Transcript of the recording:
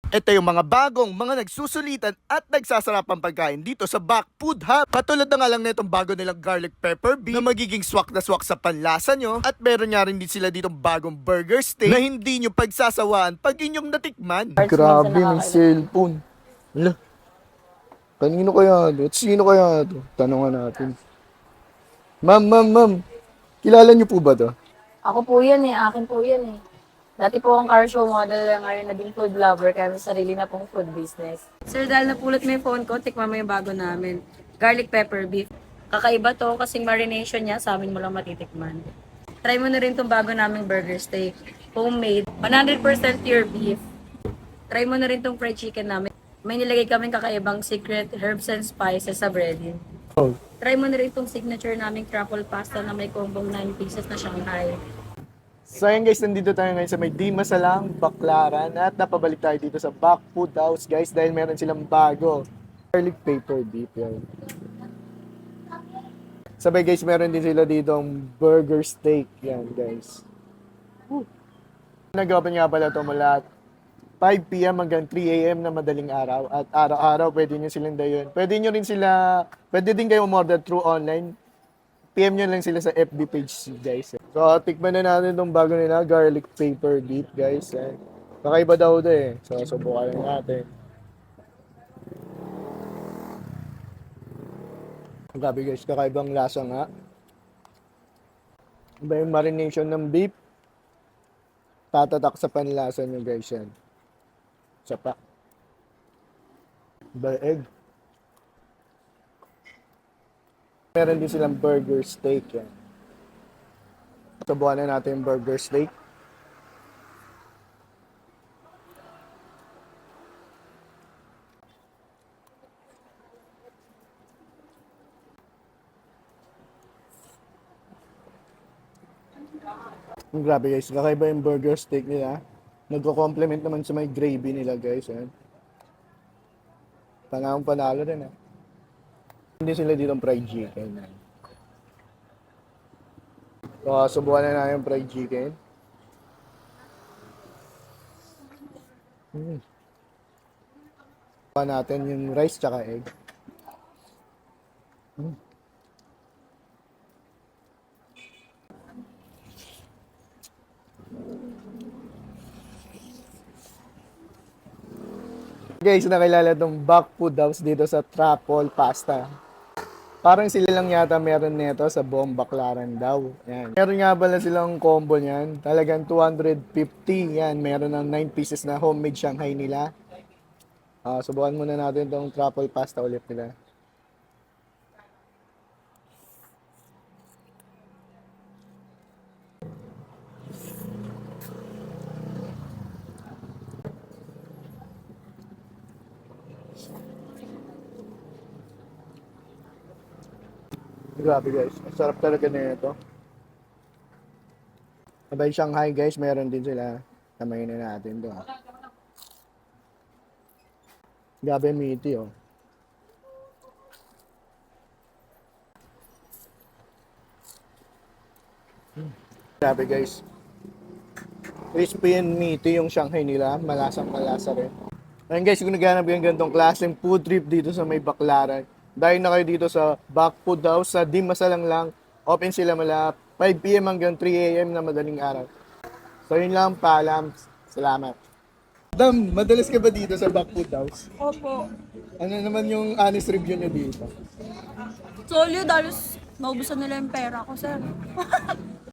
Ito yung mga bagong, mga nagsusulitan at nagsasarapang pagkain dito sa Back Food Hub. Katulad na nga lang nitong bago nilang garlic pepper beef na magiging swak na swak sa panlasa nyo. At meron nga rin din sila ditong bagong burger steak na hindi nyo pagsasawaan pag inyong natikman. Grabe, may cellphone. Ala, kanino kaya ito? At sino kaya ito? Tanungan natin. Ma'am. Kilala niyo po ba to? Ako po yan eh, akin po yan eh. Dati po akong car show model, ngayon naging food lover, kaya may sarili na pong food business. Sir, dahil napulot mo yung phone ko, tikman mo yung bago namin. Garlic pepper beef. Kakaiba to kasing marination niya, sa amin mo lang matitikman. Try mo na rin tong bago naming burger steak. Homemade, 100% pure beef. Try mo na rin tong fried chicken namin. May nilagay kaming kakaibang secret herbs and spices sa breading. Oh. Try mo na rin tong signature naming truffle pasta na may combong 9 pieces na Shanghai. So ayun guys, nandito tayo ngayon sa may Di Masalang, Baclaran at napabalik tayo dito sa Back Food House guys dahil meron silang bago. Garlic pepper beef yan. Sabay guys, meron din sila ditong burger steak yan guys. Nag-open nga pala ito mula 5 p.m. hanggang 3 a.m. na madaling araw at araw-araw pwede nyo silang dayon. Pwede din kayo umorder through online. PM nyo lang sila sa FB page guys. So, tikman na natin itong bago nila, garlic pepper beef guys. Kakaiba daw ito eh. So, subukan na natin. Grabe guys, kakaibang lasa nga. Iba yung marination ng beef. Tatatak sa panlasa nyo guys yan. Sapa. Iba yung egg. Meron din silang burger steak yan. Subukan na natin yung burger steak. Grabe guys, kakaiba yung burger steak nila. Nagko-complement naman sa may gravy nila guys. Yan. Panalo din eh. Hindi sila dito ng fried chicken. So, subukan na natin yung fried chicken. Subukan natin yung rice tsaka egg. Guys, nakilala itong Back Food House dito sa Truffle Pasta. Parang sila lang yata meron nito sa buong Baclaran daw. Yan. Meron nga pala silang combo niyan. Talagang 250. Yan. Meron ng 9 pieces na homemade Shanghai nila. Subukan muna natin itong truffle pasta ulit nila. Grabe guys. Ang sarap talaga nito. Sabay Shanghai guys, meron din sila. Tamayin na natin ito. Grabe meaty oh. Grabe guys. Crispy and meaty yung Shanghai nila. Malasang malasa rin. Ayun guys, kung naghanap yung ganitong klaseng food trip dito sa may Baclaran, dahil na kayo dito sa Back Food House sa Di Masalang lang. Open sila mula 5 p.m. hanggang 3 a.m. na madaling araw. So yun lang, paalam. Salamat. Dam, madalas ka ba dito sa Back Food House? Opo. Ano naman yung honest review nyo dito? Solid, halos naubusan nila yung pera ko, sir.